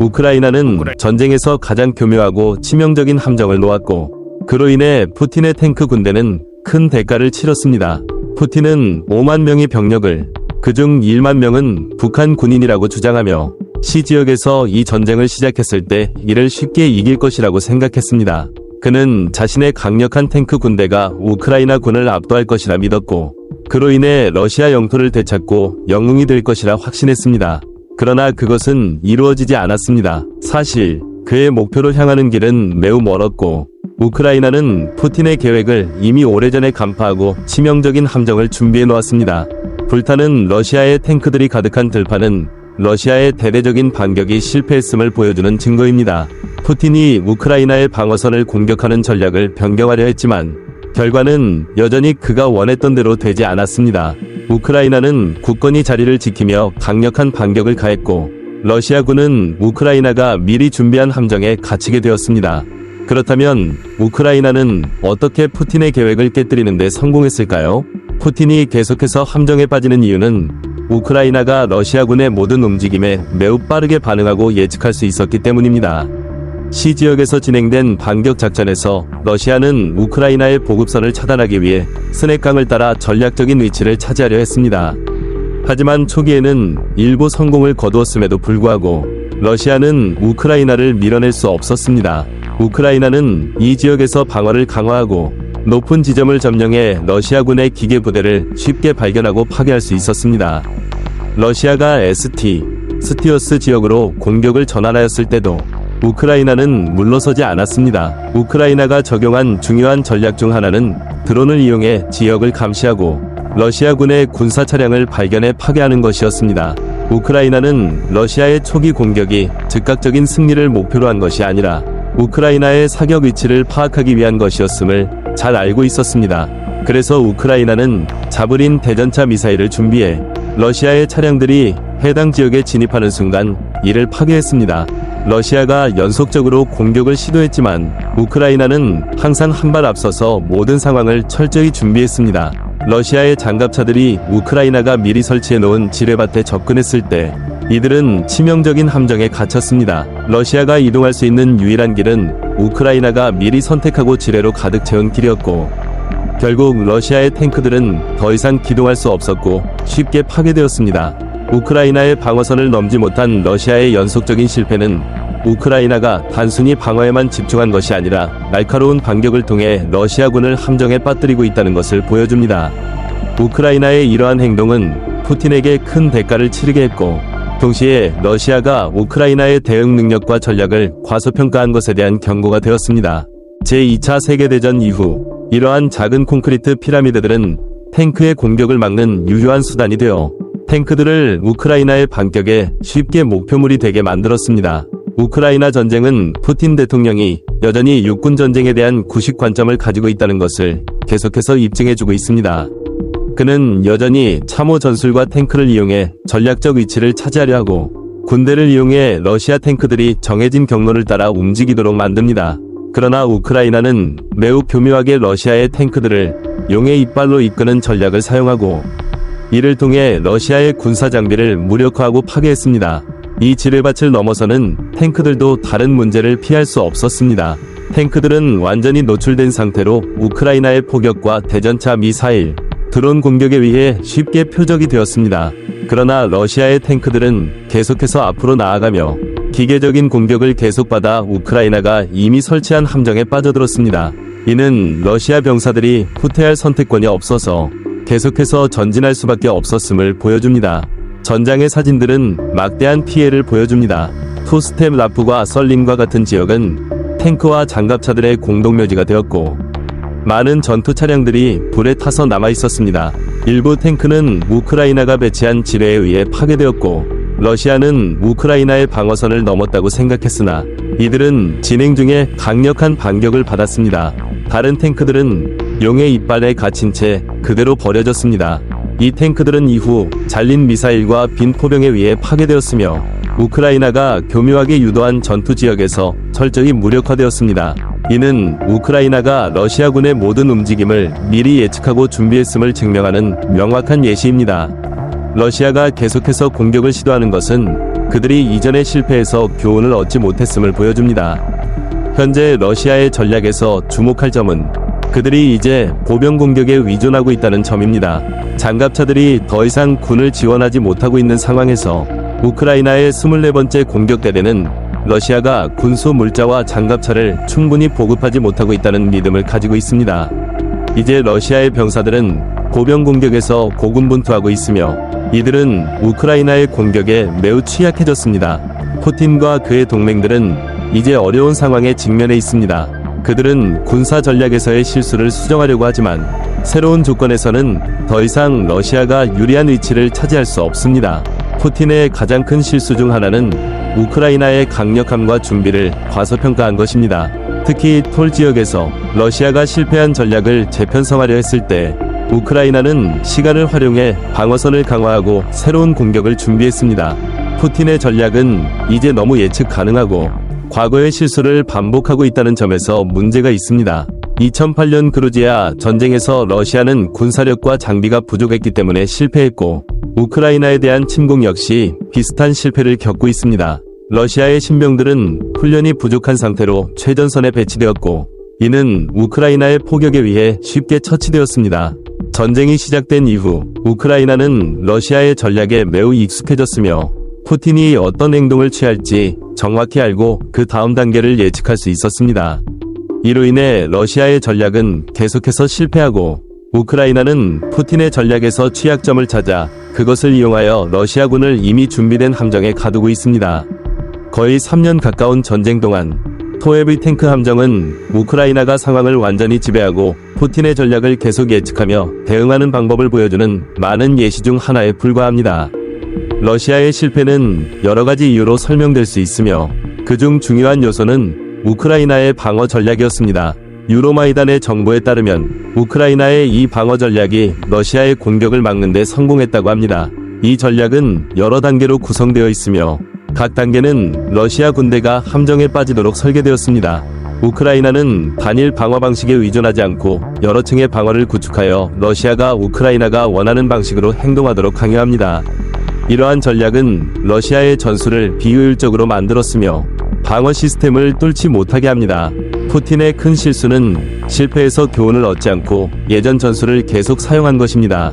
우크라이나는 전쟁에서 가장 교묘하고 치명적인 함정을 놓았고, 그로 인해 푸틴의 탱크 군대는 큰 대가를 치렀습니다. 푸틴은 5만 명의 병력을, 그중 1만 명은 북한 군인이라고 주장하며 시 지역에서 이 전쟁을 시작했을 때 이를 쉽게 이길 것이라고 생각했습니다. 그는 자신의 강력한 탱크 군대가 우크라이나 군을 압도할 것이라 믿었고, 그로 인해 러시아 영토를 되찾고 영웅이 될 것이라 확신했습니다. 그러나 그것은 이루어지지 않았습니다. 사실 그의 목표를 향하는 길은 매우 멀었고, 우크라이나는 푸틴의 계획을 이미 오래전에 간파하고 치명적인 함정을 준비해 놓았습니다. 불타는 러시아의 탱크들이 가득한 들판은 러시아의 대대적인 반격이 실패했음을 보여주는 증거입니다. 푸틴이 우크라이나의 방어선을 공격하는 전략을 변경하려 했지만 결과는 여전히 그가 원했던 대로 되지 않았습니다. 우크라이나는 굳건히 자리를 지키며 강력한 반격을 가했고, 러시아군은 우크라이나가 미리 준비한 함정에 갇히게 되었습니다. 그렇다면 우크라이나는 어떻게 푸틴의 계획을 깨뜨리는 데 성공했을까요? 푸틴이 계속해서 함정에 빠지는 이유는 우크라이나가 러시아군의 모든 움직임에 매우 빠르게 반응하고 예측할 수 있었기 때문입니다. 시 지역에서 진행된 반격 작전에서 러시아는 우크라이나의 보급선을 차단하기 위해 스낵강을 따라 전략적인 위치를 차지하려 했습니다. 하지만 초기에는 일부 성공을 거두었음에도 불구하고 러시아는 우크라이나를 밀어낼 수 없었습니다. 우크라이나는 이 지역에서 방어를 강화하고 높은 지점을 점령해 러시아군의 기계부대를 쉽게 발견하고 파괴할 수 있었습니다. 러시아가 스티어스 지역으로 공격을 전환하였을 때도 우크라이나는 물러서지 않았습니다. 우크라이나가 적용한 중요한 전략 중 하나는 드론을 이용해 지역을 감시하고 러시아군의 군사 차량을 발견해 파괴하는 것이었습니다. 우크라이나는 러시아의 초기 공격이 즉각적인 승리를 목표로 한 것이 아니라 우크라이나의 사격 위치를 파악하기 위한 것이었음을 잘 알고 있었습니다. 그래서 우크라이나는 자브린 대전차 미사일을 준비해 러시아의 차량들이 해당 지역에 진입하는 순간 이를 파괴했습니다. 러시아가 연속적으로 공격을 시도했지만 우크라이나는 항상 한 발 앞서서 모든 상황을 철저히 준비했습니다. 러시아의 장갑차들이 우크라이나가 미리 설치해 놓은 지뢰밭에 접근했을 때 이들은 치명적인 함정에 갇혔습니다. 러시아가 이동할 수 있는 유일한 길은 우크라이나가 미리 선택하고 지뢰로 가득 채운 길이었고, 결국 러시아의 탱크들은 더 이상 기동할 수 없었고 쉽게 파괴되었습니다. 우크라이나의 방어선을 넘지 못한 러시아의 연속적인 실패는 우크라이나가 단순히 방어에만 집중한 것이 아니라 날카로운 반격을 통해 러시아군을 함정에 빠뜨리고 있다는 것을 보여줍니다. 우크라이나의 이러한 행동은 푸틴에게 큰 대가를 치르게 했고, 동시에 러시아가 우크라이나의 대응 능력과 전략을 과소평가한 것에 대한 경고가 되었습니다. 제2차 세계대전 이후 이러한 작은 콘크리트 피라미드들은 탱크의 공격을 막는 유효한 수단이 되어 탱크들을 우크라이나의 반격에 쉽게 목표물이 되게 만들었습니다. 우크라이나 전쟁은 푸틴 대통령이 여전히 육군 전쟁에 대한 구식 관점을 가지고 있다는 것을 계속해서 입증해주고 있습니다. 그는 여전히 참호 전술과 탱크를 이용해 전략적 위치를 차지하려 하고, 군대를 이용해 러시아 탱크들이 정해진 경로를 따라 움직이도록 만듭니다. 그러나 우크라이나는 매우 교묘하게 러시아의 탱크들을 용의 이빨로 이끄는 전략을 사용하고, 이를 통해 러시아의 군사 장비를 무력화하고 파괴했습니다. 이 지뢰밭을 넘어서는 탱크들도 다른 문제를 피할 수 없었습니다. 탱크들은 완전히 노출된 상태로 우크라이나의 포격과 대전차 미사일, 드론 공격에 의해 쉽게 표적이 되었습니다. 그러나 러시아의 탱크들은 계속해서 앞으로 나아가며 기계적인 공격을 계속받아 우크라이나가 이미 설치한 함정에 빠져들었습니다. 이는 러시아 병사들이 후퇴할 선택권이 없어서 계속해서 전진할 수밖에 없었음을 보여줍니다. 전장의 사진들은 막대한 피해를 보여줍니다. 투스텝 라프과 설림과 같은 지역은 탱크와 장갑차들의 공동묘지가 되었고, 많은 전투 차량들이 불에 타서 남아있었습니다. 일부 탱크는 우크라이나가 배치한 지뢰에 의해 파괴되었고, 러시아는 우크라이나의 방어선을 넘었다고 생각했으나 이들은 진행 중에 강력한 반격을 받았습니다. 다른 탱크들은 용의 이빨에 갇힌 채 그대로 버려졌습니다. 이 탱크들은 이후 잘린 미사일과 빈 포병에 의해 파괴되었으며 우크라이나가 교묘하게 유도한 전투 지역에서 철저히 무력화되었습니다. 이는 우크라이나가 러시아군의 모든 움직임을 미리 예측하고 준비했음을 증명하는 명확한 예시입니다. 러시아가 계속해서 공격을 시도하는 것은 그들이 이전의 실패에서 교훈을 얻지 못했음을 보여줍니다. 현재 러시아의 전략에서 주목할 점은 그들이 이제 보병 공격에 의존하고 있다는 점입니다. 장갑차들이 더 이상 군을 지원하지 못하고 있는 상황에서 우크라이나의 24번째 공격대대는 러시아가 군수 물자와 장갑차를 충분히 보급하지 못하고 있다는 믿음을 가지고 있습니다. 이제 러시아의 병사들은 보병 공격에서 고군분투하고 있으며 이들은 우크라이나의 공격에 매우 취약해졌습니다. 푸틴과 그의 동맹들은 이제 어려운 상황에 직면해 있습니다. 그들은 군사 전략에서의 실수를 수정하려고 하지만 새로운 조건에서는 더 이상 러시아가 유리한 위치를 차지할 수 없습니다. 푸틴의 가장 큰 실수 중 하나는 우크라이나의 강력함과 준비를 과소평가한 것입니다. 특히 톨 지역에서 러시아가 실패한 전략을 재편성하려 했을 때 우크라이나는 시간을 활용해 방어선을 강화하고 새로운 공격을 준비했습니다. 푸틴의 전략은 이제 너무 예측 가능하고 과거의 실수를 반복하고 있다는 점에서 문제가 있습니다. 2008년 그루지아 전쟁에서 러시아는 군사력과 장비가 부족했기 때문에 실패했고 우크라이나에 대한 침공 역시 비슷한 실패를 겪고 있습니다. 러시아의 신병들은 훈련이 부족한 상태로 최전선에 배치되었고 이는 우크라이나의 포격에 의해 쉽게 처치되었습니다. 전쟁이 시작된 이후 우크라이나는 러시아의 전략에 매우 익숙해졌으며 푸틴이 어떤 행동을 취할지 정확히 알고 그 다음 단계를 예측할 수 있었습니다. 이로 인해 러시아의 전략은 계속해서 실패하고 우크라이나는 푸틴의 전략에서 취약점을 찾아 그것을 이용하여 러시아군을 이미 준비된 함정에 가두고 있습니다. 거의 3년 가까운 전쟁 동안 토에브 탱크 함정은 우크라이나가 상황을 완전히 지배하고 푸틴의 전략을 계속 예측하며 대응하는 방법을 보여주는 많은 예시 중 하나에 불과합니다. 러시아의 실패는 여러 가지 이유로 설명될 수 있으며 그중 중요한 요소는 우크라이나의 방어 전략이었습니다. 유로마이단의 정보에 따르면 우크라이나의 이 방어 전략이 러시아의 공격을 막는 데 성공했다고 합니다. 이 전략은 여러 단계로 구성되어 있으며 각 단계는 러시아 군대가 함정에 빠지도록 설계되었습니다. 우크라이나는 단일 방어 방식에 의존하지 않고 여러 층의 방어를 구축하여 러시아가 우크라이나가 원하는 방식으로 행동하도록 강요합니다. 이러한 전략은 러시아의 전술을 비효율적으로 만들었으며 방어 시스템을 뚫지 못하게 합니다. 푸틴의 큰 실수는 실패에서 교훈을 얻지 않고 예전 전술을 계속 사용한 것입니다.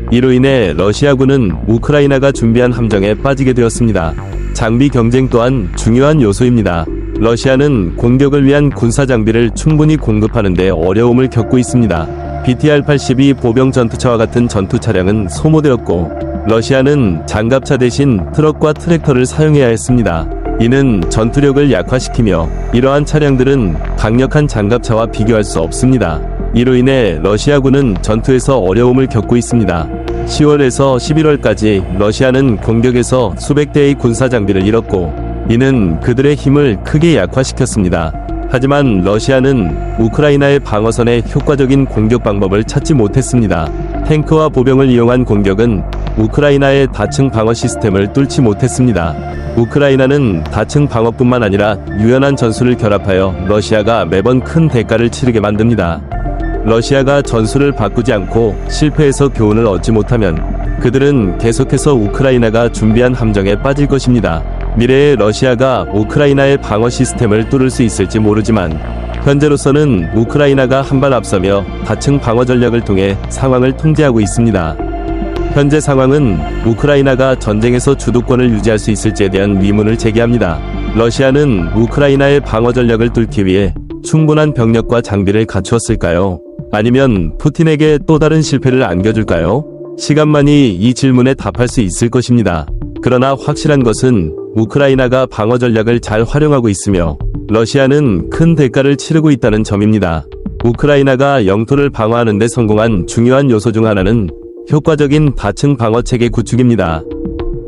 이로 인해 러시아군은 우크라이나가 준비한 함정에 빠지게 되었습니다. 장비 경쟁 또한 중요한 요소입니다. 러시아는 공격을 위한 군사 장비를 충분히 공급하는 데 어려움을 겪고 있습니다. BTR-82 보병 전투차와 같은 전투 차량은 소모되었고 러시아는 장갑차 대신 트럭과 트랙터를 사용해야 했습니다. 이는 전투력을 약화시키며 이러한 차량들은 강력한 장갑차와 비교할 수 없습니다. 이로 인해 러시아군은 전투에서 어려움을 겪고 있습니다. 10월에서 11월까지 러시아는 공격에서 수백 대의 군사 장비를 잃었고 이는 그들의 힘을 크게 약화시켰습니다. 하지만 러시아는 우크라이나의 방어선에 효과적인 공격 방법을 찾지 못했습니다. 탱크와 보병을 이용한 공격은 우크라이나의 다층 방어 시스템을 뚫지 못했습니다. 우크라이나는 다층 방어뿐만 아니라 유연한 전술을 결합하여 러시아가 매번 큰 대가를 치르게 만듭니다. 러시아가 전술을 바꾸지 않고 실패해서 교훈을 얻지 못하면 그들은 계속해서 우크라이나가 준비한 함정에 빠질 것입니다. 미래의 러시아가 우크라이나의 방어 시스템을 뚫을 수 있을지 모르지만 현재로서는 우크라이나가 한 발 앞서며 다층 방어 전략을 통해 상황을 통제하고 있습니다. 현재 상황은 우크라이나가 전쟁에서 주도권을 유지할 수 있을지에 대한 의문을 제기합니다. 러시아는 우크라이나의 방어 전략을 뚫기 위해 충분한 병력과 장비를 갖추었을까요? 아니면 푸틴에게 또 다른 실패를 안겨줄까요? 시간만이 이 질문에 답할 수 있을 것입니다. 그러나 확실한 것은 우크라이나가 방어 전략을 잘 활용하고 있으며 러시아는 큰 대가를 치르고 있다는 점입니다. 우크라이나가 영토를 방어하는 데 성공한 중요한 요소 중 하나는 효과적인 다층 방어체계 구축입니다.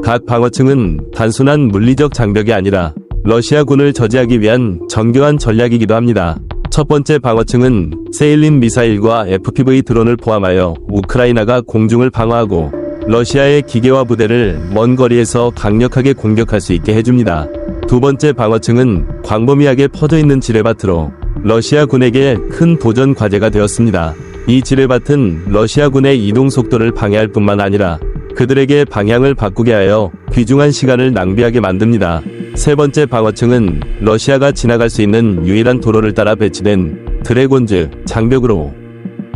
각 방어층은 단순한 물리적 장벽이 아니라 러시아군을 저지하기 위한 정교한 전략이기도 합니다. 첫 번째 방어층은 세일린 미사일과 FPV 드론을 포함하여 우크라이나가 공중을 방어하고 러시아의 기계화 부대를 먼 거리에서 강력하게 공격할 수 있게 해줍니다. 두 번째 방어층은 광범위하게 퍼져있는 지뢰밭으로 러시아군에게 큰 도전 과제가 되었습니다. 이 지뢰밭은 러시아군의 이동 속도를 방해할 뿐만 아니라 그들에게 방향을 바꾸게 하여 귀중한 시간을 낭비하게 만듭니다. 세 번째 방어층은 러시아가 지나갈 수 있는 유일한 도로를 따라 배치된 드래곤즈 장벽으로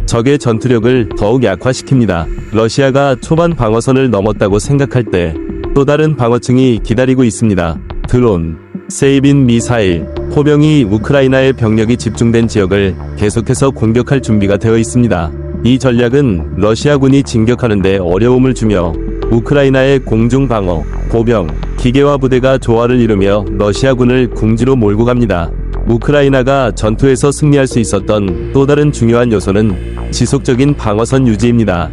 적의 전투력을 더욱 약화시킵니다. 러시아가 초반 방어선을 넘었다고 생각할 때 또 다른 방어층이 기다리고 있습니다. 드론, 세이빈 미사일, 포병이 우크라이나의 병력이 집중된 지역을 계속해서 공격할 준비가 되어 있습니다. 이 전략은 러시아군이 진격하는데 어려움을 주며 우크라이나의 공중방어, 보병, 기계화 부대가 조화를 이루며 러시아군을 궁지로 몰고 갑니다. 우크라이나가 전투에서 승리할 수 있었던 또 다른 중요한 요소는 지속적인 방어선 유지입니다.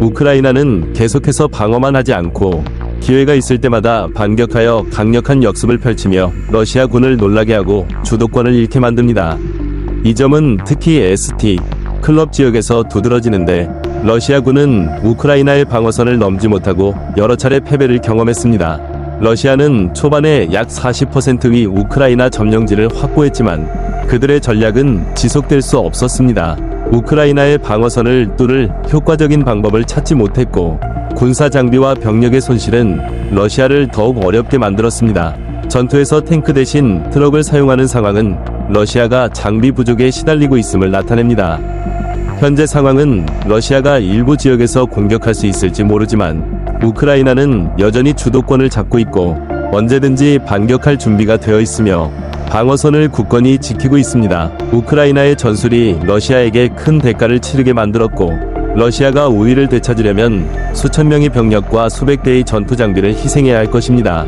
우크라이나는 계속해서 방어만 하지 않고 기회가 있을 때마다 반격하여 강력한 역습을 펼치며 러시아군을 놀라게 하고 주도권을 잃게 만듭니다. 이 점은 특히 ST 클럽 지역에서 두드러지는데 러시아군은 우크라이나의 방어선을 넘지 못하고 여러 차례 패배를 경험했습니다. 러시아는 초반에 약 40%의 우크라이나 점령지를 확보했지만 그들의 전략은 지속될 수 없었습니다. 우크라이나의 방어선을 뚫을 효과적인 방법을 찾지 못했고 군사 장비와 병력의 손실은 러시아를 더욱 어렵게 만들었습니다. 전투에서 탱크 대신 트럭을 사용하는 상황은 러시아가 장비 부족에 시달리고 있음을 나타냅니다. 현재 상황은 러시아가 일부 지역에서 공격할 수 있을지 모르지만 우크라이나는 여전히 주도권을 잡고 있고 언제든지 반격할 준비가 되어 있으며 방어선을 굳건히 지키고 있습니다. 우크라이나의 전술이 러시아에게 큰 대가를 치르게 만들었고 러시아가 우위를 되찾으려면 수천 명의 병력과 수백 대의 전투 장비를 희생해야 할 것입니다.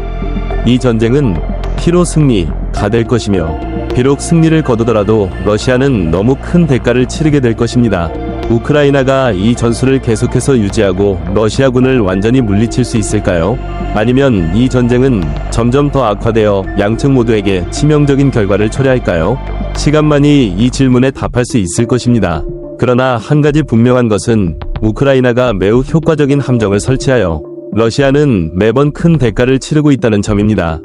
이 전쟁은 피로 승리가 될 것이며 비록 승리를 거두더라도 러시아는 너무 큰 대가를 치르게 될 것입니다. 우크라이나가 이 전술을 계속해서 유지하고 러시아군을 완전히 물리칠 수 있을까요? 아니면 이 전쟁은 점점 더 악화되어 양측 모두에게 치명적인 결과를 초래할까요? 시간만이 이 질문에 답할 수 있을 것입니다. 그러나 한 가지 분명한 것은 우크라이나가 매우 효과적인 함정을 설치하여 러시아는 매번 큰 대가를 치르고 있다는 점입니다.